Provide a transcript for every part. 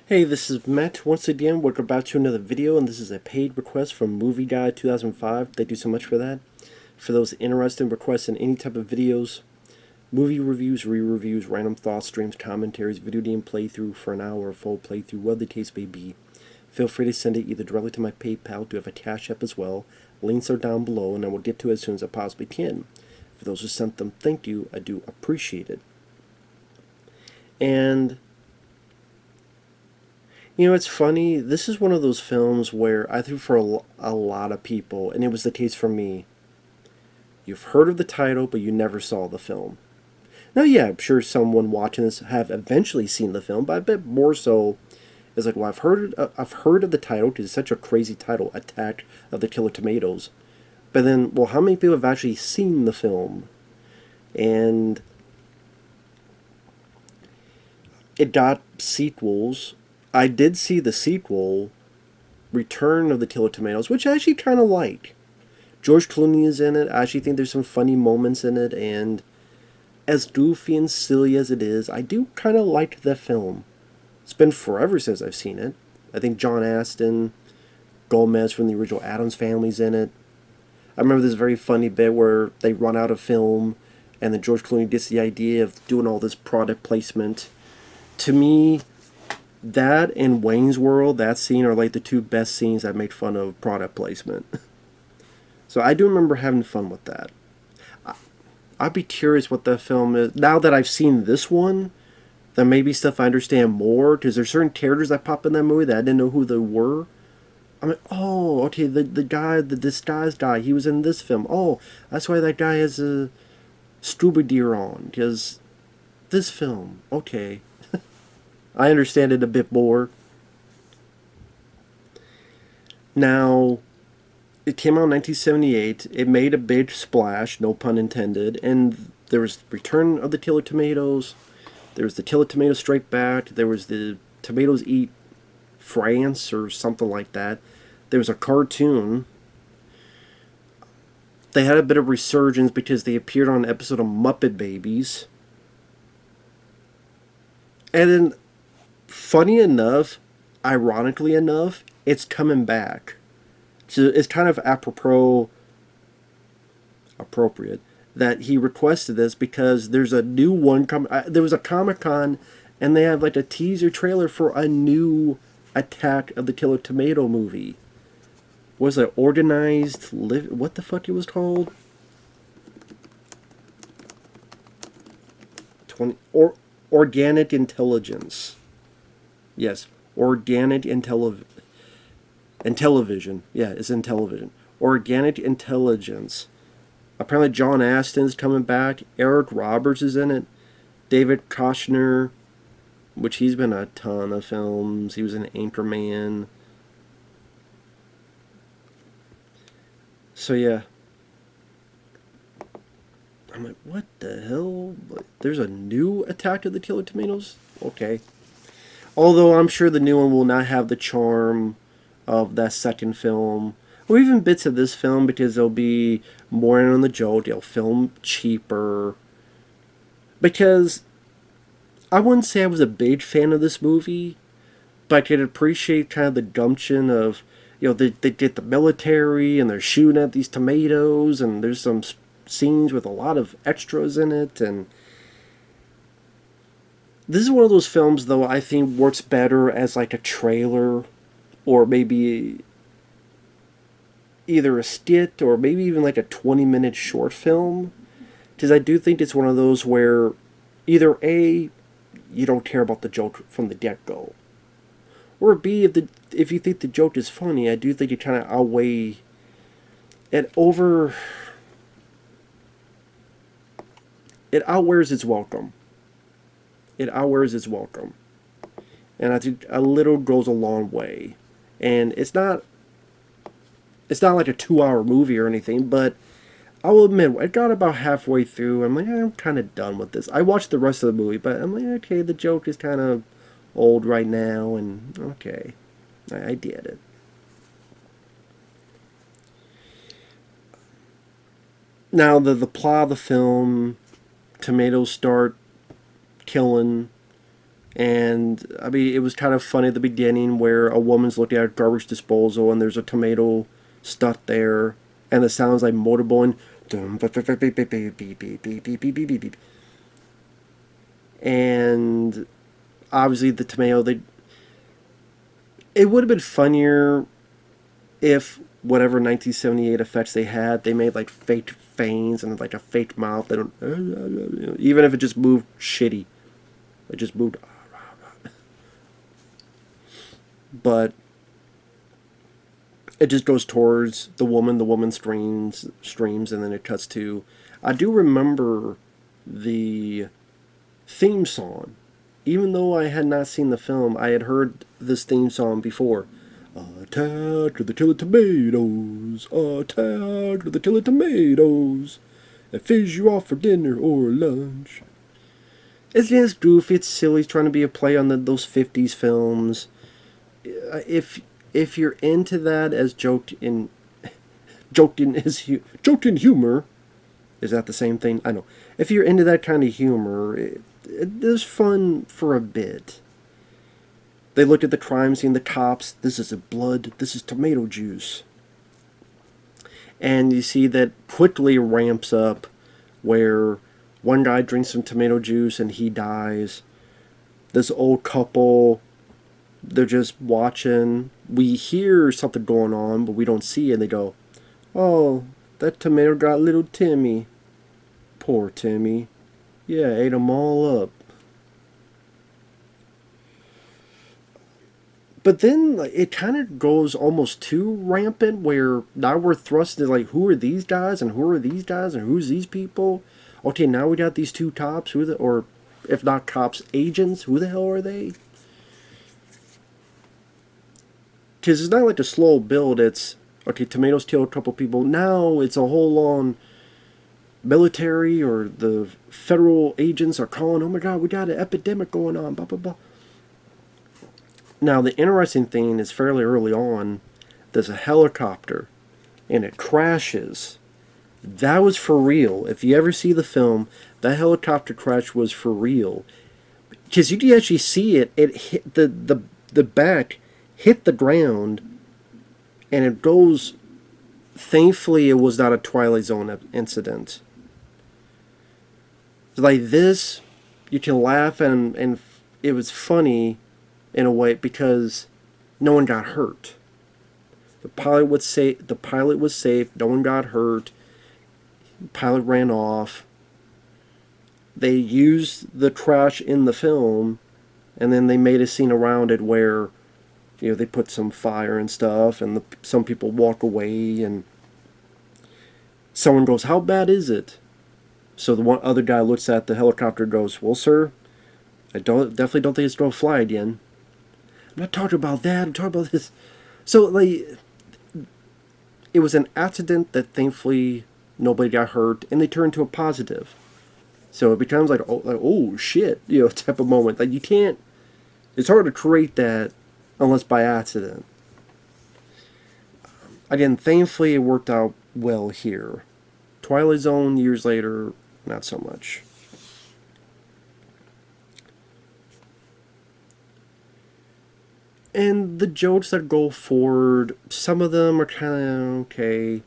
Hey, this is Matt. Once again, we're about to another video, and this is a paid request from Movie Guy 2005. Thank you so much for that. For those interested in requesting any type of videos, movie reviews, re-reviews, random thoughts, streams, commentaries, video game playthrough for an hour, or full playthrough, whatever the case may be, feel free to send it either directly to my PayPal, do have a CashApp as well. Links are down below, and I will get to it as soon as I possibly can. For those who sent them, thank you. I do appreciate it. And it's funny. This is one of those films where I think for a lot of people, and it was the case for me, you've heard of the title, but you never saw the film. Now, yeah, I'm sure someone watching this have eventually seen the film, but I bet more so is like, well, I've heard of the title because it's such a crazy title, Attack of the Killer Tomatoes. But then, well, how many people have actually seen the film? And it got sequels. I did see the sequel, Return of the Killer Tomatoes, which I actually kind of like. George Clooney is in it. I actually think there's some funny moments in it, and as goofy and silly as it is, I do kind of like the film. It's been forever since I've seen it. I think John Astin, Gomez from the original Addams Family's in it. I remember this very funny bit where they run out of film, and then George Clooney gets the idea of doing all this product placement. To me, that and Wayne's World, that scene are like the two best scenes that make fun of product placement. So I do remember having fun with that. I'd be curious what the film is. Now that I've seen this one, there may be stuff I understand more, because there's certain characters that pop in that movie that I didn't know who they were. I'm like, oh, okay, the guy, the disguised guy, he was in this film. Oh, that's why that guy has a scuba gear on, because this film, okay. I understand it a bit more. Now, it came out in 1978. It made a big splash, no pun intended. And there was Return of the Killer Tomatoes. There was the Killer Tomatoes Strike Back. There was the Tomatoes Eat France or something like that. There was a cartoon. They had a bit of resurgence because they appeared on an episode of Muppet Babies. And then, funny enough, ironically enough, it's coming back. So it's kind of appropriate that he requested this, because there's a new one there was a Comic-Con, and they have like a teaser trailer for a new Attack of the Killer Tomato movie. Was it Organized Live? What the fuck it was called? 20 or Organic Intelligence. Yes, Organic Intelligence. And television. Yeah, it's in television. Organic Intelligence. Apparently John Astin's coming back. Eric Roberts is in it. David Koechner, which he's been in a ton of films. He was in Anchorman. So yeah. I'm like, what the hell? There's a new Attack of the Killer Tomatoes? Okay. Although I'm sure the new one will not have the charm of that second film, or even bits of this film, because they'll be more in on the joke. They'll film cheaper. Because I wouldn't say I was a big fan of this movie, but I could appreciate kind of the gumption of, they get the military and they're shooting at these tomatoes, and there's some scenes with a lot of extras in it. And this is one of those films, though, I think works better as like a trailer, or maybe either a skit, or maybe even like a 20-minute short film. Because I do think it's one of those where either A, you don't care about the joke from the get-go, or B, if you think the joke is funny, I do think it kind of outweigh it it outwears its welcome. It outwears its welcome. And I think a little goes a long way. And it's not like a 2-hour movie or anything, but I will admit, I got about halfway through. I'm like, I'm kind of done with this. I watched the rest of the movie, but I'm like, okay, the joke is kind of old right now, and okay, I get it. Now, the plot of the film, tomatoes start killing And I mean, it was kind of funny at the beginning where a woman's looking at a garbage disposal and there's a tomato stuck there, and it sounds like motorboy. And obviously the tomato, it would have been funnier if whatever 1978 effects they had, they made like fake fangs and like a fake mouth. They don't, even if it just moved shitty, it just moved. But it just goes towards the woman. The woman streams, and then it cuts to. I do remember the theme song, even though I had not seen the film. I had heard this theme song before. Attack the killer tomatoes, attack the killer tomatoes, and fizz you off for dinner or lunch. It's just goofy, it's silly, it's trying to be a play on those 50s films. If you're into that as joked in humor, is that the same thing? I know. If you're into that kind of humor, it is fun for a bit. They look at the crime scene, the cops, this is blood, this is tomato juice. And you see that quickly ramps up where one guy drinks some tomato juice and he dies. This old couple, they're just watching. We hear something going on, but we don't see it. And they go, oh, that tomato got little Timmy. Poor Timmy. Yeah, ate them all up. But then it kind of goes almost too rampant where now we're thrust into like, who are these guys and who are these guys and who's these people? Okay, now we got these two cops, or if not cops, agents, who the hell are they? Because it's not like a slow build, it's, okay, tomatoes kill a couple people, now it's a whole on military or the federal agents are calling, oh my god, we got an epidemic going on, blah blah blah. Now, the interesting thing is fairly early on, there's a helicopter, and it crashes. That was for real. If you ever see the film, that helicopter crash was for real. Because you can actually see it. It hit the back, hit the ground, and it goes... Thankfully, it was not a Twilight Zone incident. Like this, you can laugh, and it was funny... in a way, because no one got hurt. The pilot was safe. No one got hurt. The pilot ran off. They used the crash in the film, and then they made a scene around it where, you know, they put some fire and stuff, and some people walk away, and someone goes, "How bad is it?" So the one other guy looks at the helicopter and goes, "Well, sir, I definitely don't think it's going to fly again." I'm not talking about that, I'm talking about this. So, like, it was an accident that thankfully nobody got hurt, and they turned to a positive. So it becomes like oh shit, you know, type of moment. Like, you can't, it's hard to create that unless by accident. Again, thankfully it worked out well here. Twilight Zone, years later, not so much. And the jokes that go forward, some of them are kind of okay.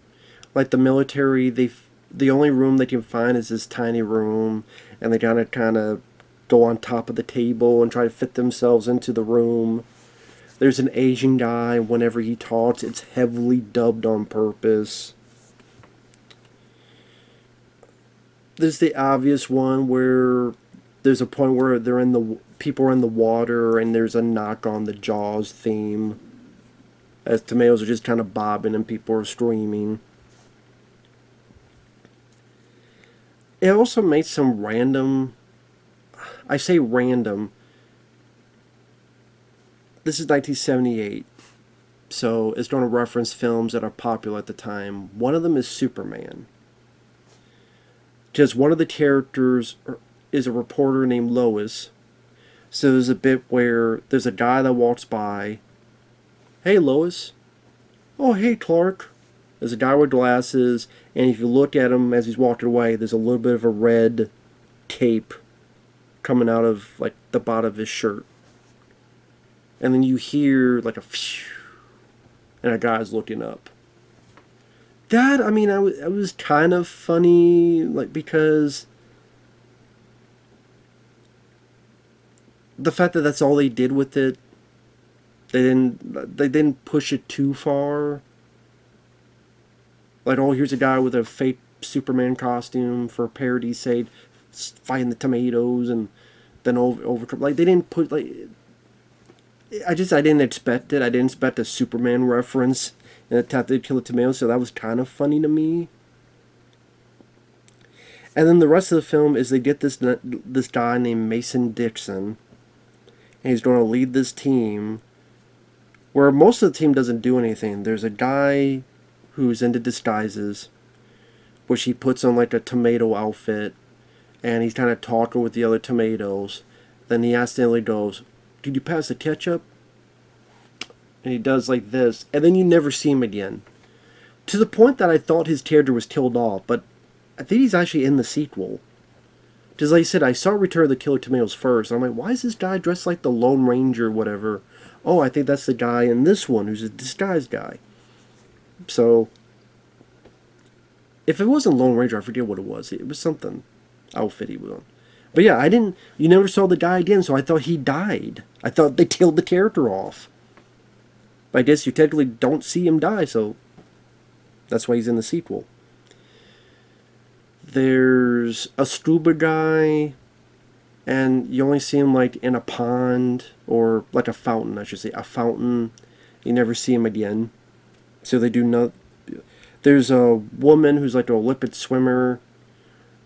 Like the military, the only room they can find is this tiny room, and they gotta kind of go on top of the table and try to fit themselves into the room. There's an Asian guy, whenever he talks, it's heavily dubbed on purpose. There's the obvious one where there's a point where people are in the water, and there's a knock on the Jaws theme as tomatoes are just kind of bobbing and people are screaming. It also makes some random, I say random, this is 1978, so it's going to reference films that are popular at the time. One of them is Superman, because one of the characters is a reporter named Lois. So there's a bit where there's a guy that walks by. Hey, Lois. Oh, hey, Clark. There's a guy with glasses, and if you look at him as he's walking away, there's a little bit of a red cape coming out of like the bottom of his shirt, and then you hear like a phew, and a guy's looking up. That, I mean, I was kind of funny, like, because the fact that that's all they did with it, they didn't push it too far. Like, oh, here's a guy with a fake Superman costume for parody's sake, fighting the tomatoes, and then over like they didn't put like. I didn't expect it. I didn't expect a Superman reference in Attack the Killer Tomatoes, so that was kind of funny to me. And then the rest of the film is they get this guy named Mason Dixon, and he's going to lead this team, where most of the team doesn't do anything. There's a guy who's into disguises, which he puts on like a tomato outfit, and he's kind of talking with the other tomatoes. Then he accidentally goes, "Did you pass the ketchup?" And he does like this, and then you never see him again. To the point that I thought his character was killed off, but I think he's actually in the sequel. Because like I said, I saw Return of the Killer Tomatoes first, and I'm like, why is this guy dressed like the Lone Ranger or whatever? Oh, I think that's the guy in this one who's a disguised guy. So, if it wasn't Lone Ranger, I forget what it was. It was something outfit he was on. But yeah, you never saw the guy again, so I thought he died. I thought they killed the character off. But I guess you technically don't see him die, so that's why he's in the sequel. There's a scuba guy, and you only see him like in a pond, or like a fountain, I should say. A fountain. You never see him again. So they do not. There's a woman who's like an Olympic swimmer.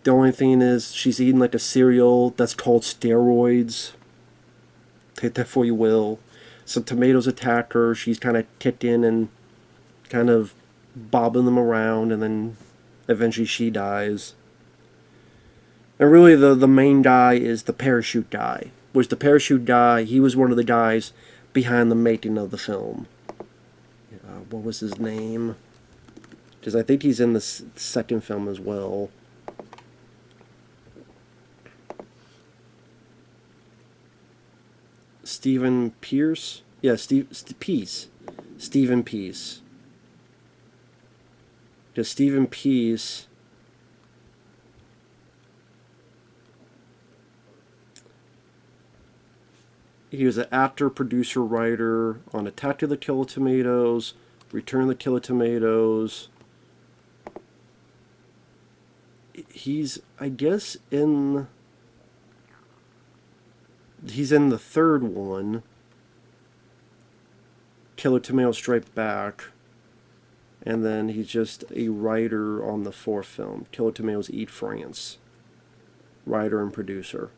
The only thing is she's eating like a cereal that's called steroids. Take that for you will. Some tomatoes attack her. She's kind of kicking and kind of bobbing them around, and then eventually she dies. And really the main guy is the parachute guy. Which the parachute guy, he was one of the guys behind the making of the film. What was his name? Because I think he's in the second film as well. Stephen Pierce? Yeah, Peace. Stephen Peace. Because Stephen Peace... He was an actor, producer, writer on Attack of the Killer Tomatoes, Return of the Killer Tomatoes. He's, I guess, he's in the third one, Killer Tomatoes Strike Back, and then he's just a writer on the fourth film, Killer Tomatoes Eat France, writer and producer.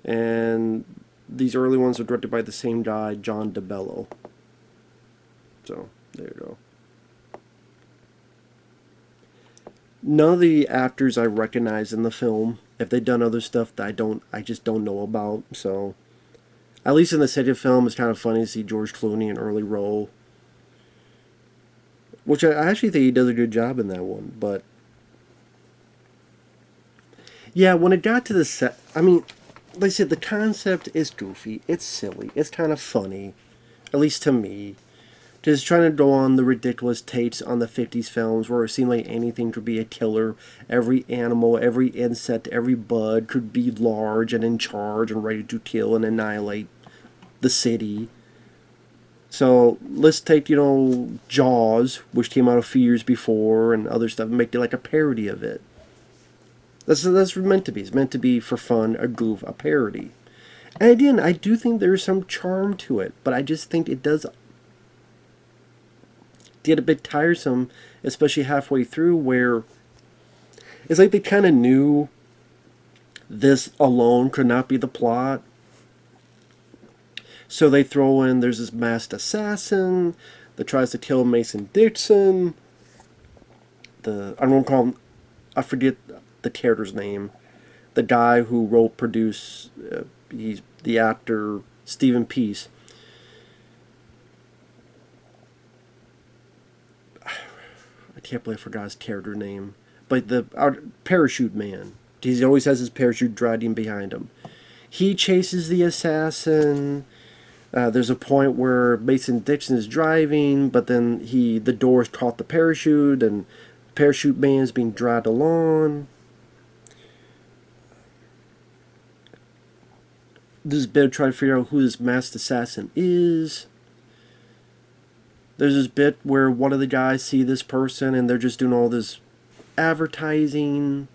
And these early ones are directed by the same guy, John DeBello. So, there you go. None of the actors I recognize in the film. If they've done other stuff that I just don't know about. So, at least in the second film, it's kind of funny to see George Clooney in an early role. Which I actually think he does a good job in that one. But, yeah, when it got to the set, I mean, like I said, the concept is goofy. It's silly. It's kind of funny. At least to me. Just trying to go on the ridiculous takes on the 50s films where it seemed like anything could be a killer. Every animal, every insect, every bud could be large and in charge and ready to kill and annihilate the city. So let's take, Jaws, which came out a few years before, and other stuff, and make it like a parody of it. That's meant to be. It's meant to be for fun, a goof, a parody. And again, I do think there's some charm to it, but I just think it does get a bit tiresome, especially halfway through, where it's like they kind of knew this alone could not be the plot. So they throw in, there's this masked assassin that tries to kill Mason Dixon. I don't call him, I forget the character's name. The guy who wrote, produced, he's the actor, Stephen Peace. I can't believe I forgot his character name. But our parachute man. He always has his parachute dragging behind him. He chases the assassin. There's a point where Mason Dixon is driving, but then the doors caught the parachute, and parachute man is being dragged along. This bit of trying to figure out who this masked assassin is. There's this bit where one of the guys see this person and they're just doing all this advertising,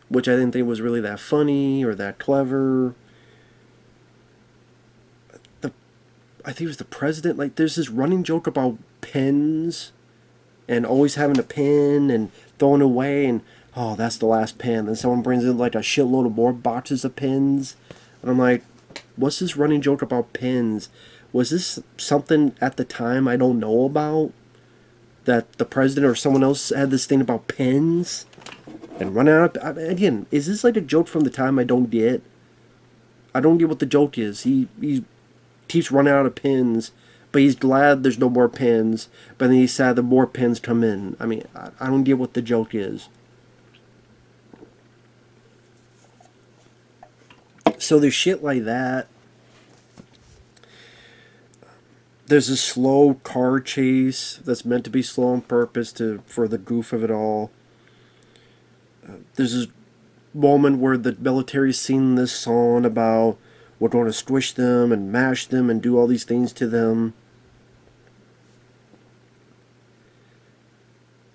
which I didn't think was really that funny or that clever. I think it was the president. Like, there's this running joke about pens and always having a pen and throwing away, and oh, that's the last pen. Then someone brings in like a shitload of more boxes of pens, and I'm like, what's this running joke about pens? Was this something at the time I don't know about? That the president or someone else had this thing about pens and running out of, again, is this like a joke from the time I don't get? I don't get what the joke is. He keeps running out of pins, but he's glad there's no more pins, but then he's sad the more pins come in. I mean, I don't get what the joke is. So there's shit like that. There's a slow car chase that's meant to be slow on purpose for the goof of it all. There's this moment where the military's singing this song about we're going to squish them and mash them and do all these things to them.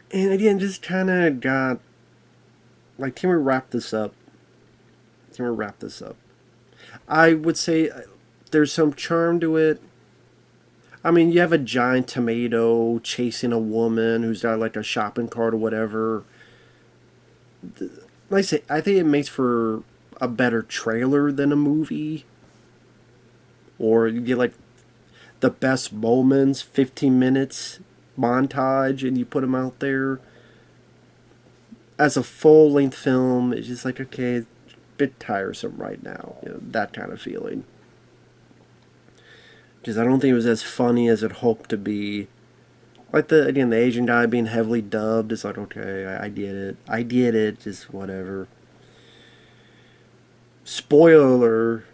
And again, just kind of got, like, can we wrap this up? I would say there's some charm to it. I mean, you have a giant tomato chasing a woman who's got like a shopping cart or whatever. Like I say, I think it makes for a better trailer than a movie. Or you get like the best moments, 15 minutes montage, and you put them out there. As a full-length film, it's just like, okay, it's a bit tiresome right now. You know, that kind of feeling. Because I don't think it was as funny as it hoped to be. Like, the Asian guy being heavily dubbed, it's like, okay, I get it, just whatever. Spoiler,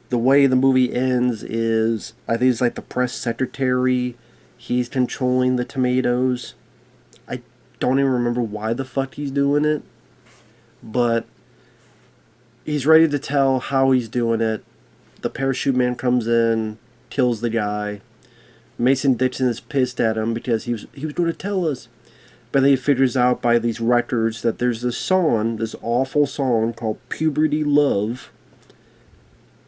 the way the movie ends is, I think it's like the press secretary, he's controlling the tomatoes. I don't even remember why the fuck he's doing it, but he's ready to tell how he's doing it. The parachute man comes in, kills the guy. Mason Dixon is pissed at him because he was going to tell us. But then he figures out by these records that there's this song, this awful song called Puberty Love.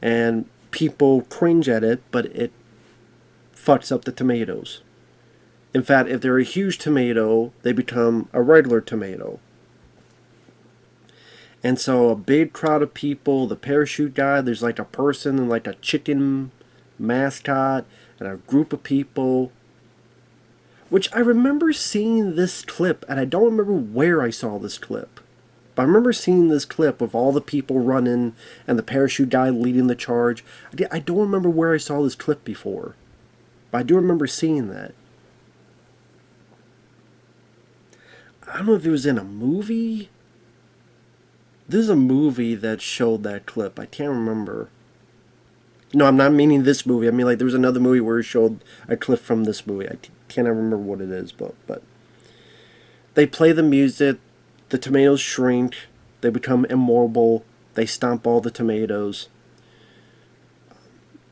And people cringe at it, but it fucks up the tomatoes. In fact, if they're a huge tomato, they become a regular tomato. And so a big crowd of people, the parachute guy, there's like a person and like a chicken mascot and a group of people. Which I remember seeing this clip, and I don't remember where I saw this clip. But I remember seeing this clip of all the people running and the parachute guy leading the charge. I don't remember where I saw this clip before. But I do remember seeing that. I don't know if it was in a movie. There's a movie that showed that clip. I can't remember. No, I'm not meaning this movie. I mean, like, there was another movie where it showed a clip from this movie. I can't remember what it is, but they play the music. The tomatoes shrink. They become immobile. They stomp all the tomatoes.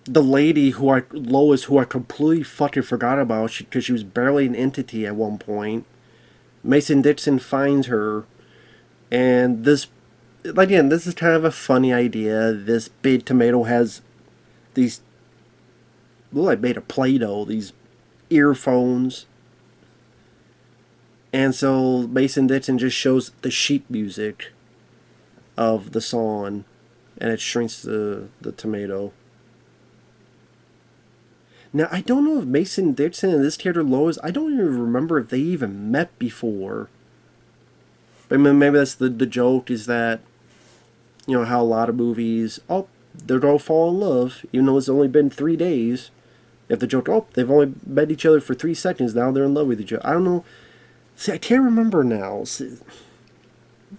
The lady Lois, who I completely fucking forgot about because she was barely an entity at one point. Mason Dixon finds her, and this is kind of a funny idea. This big tomato has these, look like made of Play-Doh, these earphones. And so Mason Dixon just shows the sheet music of the song, and it shrinks the tomato. Now, I don't know if Mason Dixon and this character Lois, I don't even remember if they even met before. But maybe that's the joke, is that, you know, how a lot of movies, they're going to fall in love, even though it's only been 3 days. If the joke, they've only met each other for 3 seconds, now they're in love with each other. I don't know. See, I can't remember now. See,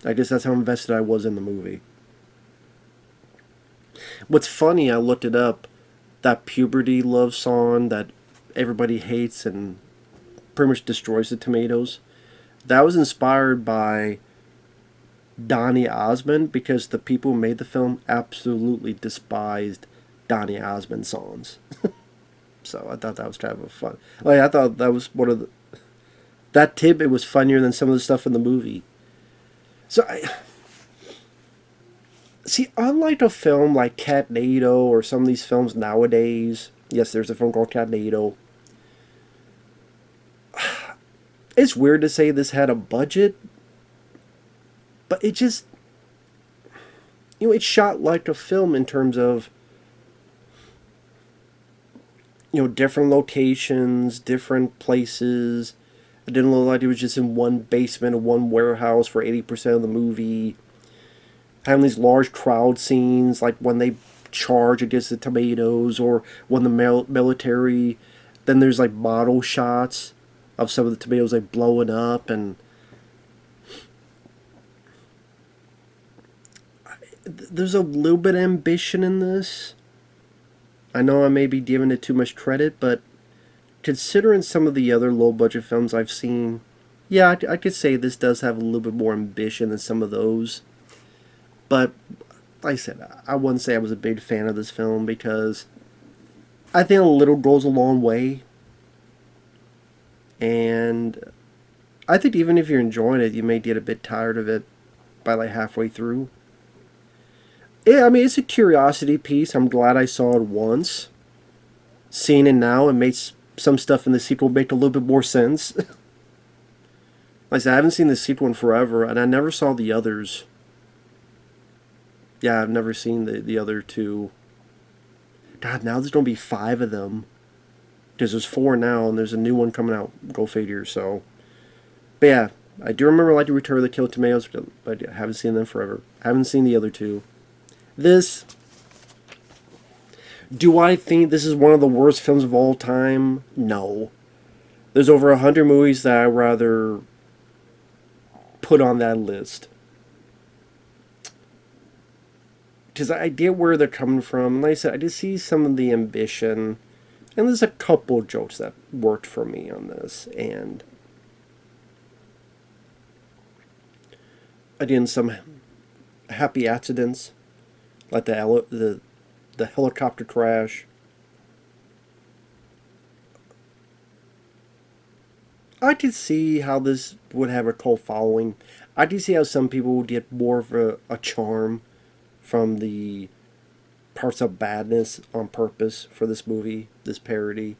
I guess that's how invested I was in the movie. What's funny, I looked it up. That puberty love song that everybody hates and pretty much destroys the tomatoes. That was inspired by Donny Osmond because the people who made the film absolutely despised Donny Osmond songs. So I thought that was kind of a fun. Like I thought that was one of the that tidbit was funnier than some of the stuff in the movie. So I see, unlike a film like Catnado or some of these films nowadays. Yes, there's a film called Catnado. It's weird to say this had a budget, but it just it's shot like a film in terms of different locations, different places. It didn't look like it was just in one basement of one warehouse for 80% of the movie. Having these large crowd scenes, like when they charge against the tomatoes, or when the military. Then there's like model shots of some of the tomatoes like blowing up, and there's a little bit of ambition in this. I know I may be giving it too much credit, but considering some of the other low budget films I've seen, yeah, I could say this does have a little bit more ambition than some of those. But like I said, I wouldn't say I was a big fan of this film because I think a little goes a long way. And I think even if you're enjoying it, you may get a bit tired of it by like halfway through. Yeah, I mean, it's a curiosity piece. I'm glad I saw it once. Seeing it now, it makes some stuff in the sequel make a little bit more sense. Like I said, I haven't seen the sequel in forever, and I never saw the others. Yeah, I've never seen the other two. God, now there's going to be 5 of them. Because there's 4 now, and there's a new one coming out. Go figure, so. But yeah, I do remember like the Return of the Killer Tomatoes, but I haven't seen them forever. I haven't seen the other 2. This. Do I think this is one of the worst films of all time? No. There's over 100 movies that I'd rather put on that list. Because I get where they're coming from. Like I said, I just see some of the ambition. And there's a couple jokes that worked for me on this. And again, some happy accidents. Like the helicopter crash. I could see how this would have a cult following. I could see how some people would get more of a charm from the parts of badness on purpose for this movie, this parody.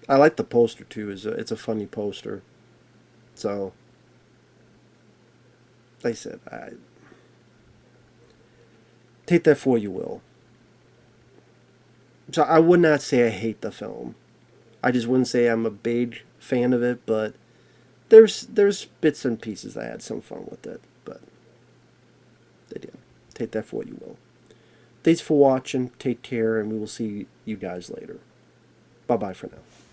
I like the poster too. It's a funny poster. So, like I said, take that for what you will. So I would not say I hate the film. I just wouldn't say I'm a big fan of it, but there's bits and pieces I had some fun with it. But again, take that for what you will. Thanks for watching. Take care, and we will see you guys later. Bye bye for now.